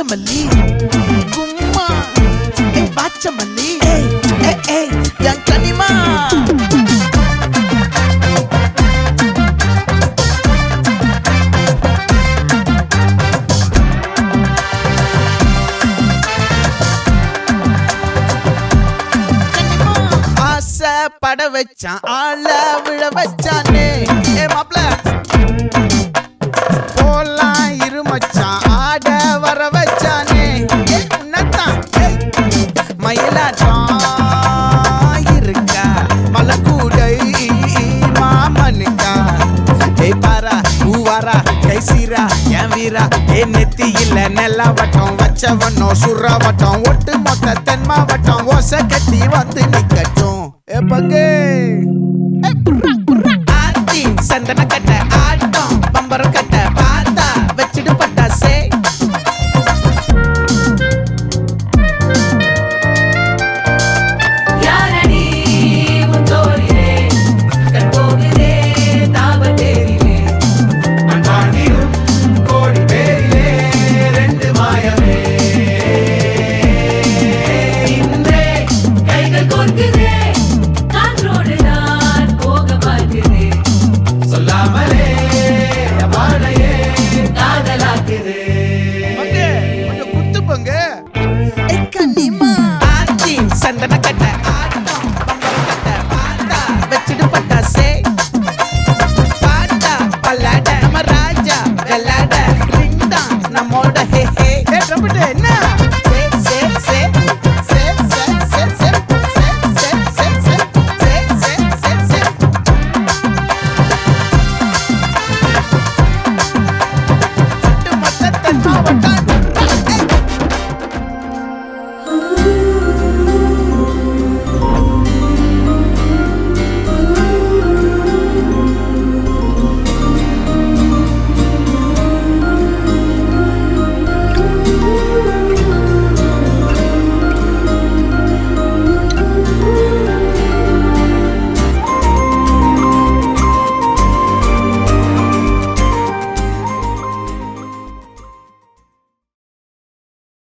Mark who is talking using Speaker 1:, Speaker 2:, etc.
Speaker 1: வாச்சமல்லி கும்மா வாச்சமல்லி என் கனிமா பட வச்சான் ஆள விழ வச்சானே மாப்ள போலாம் இருமச்சான் ஆட வர வச்சானே உன்னத்தான் மயிலாட்டம் இருக்கா மலக்கூடை மாமனுக்கா பாரா பூவாரா கைசீரா என் வீரா நெத்தி இல்ல நெல்லா வட்டம் வச்சவனோ சுறா வட்டம் ஒட்டு மொத்த தென் மாவட்டம் ஓசை கட்டி வந்து நிக்கட்டும் பங்கே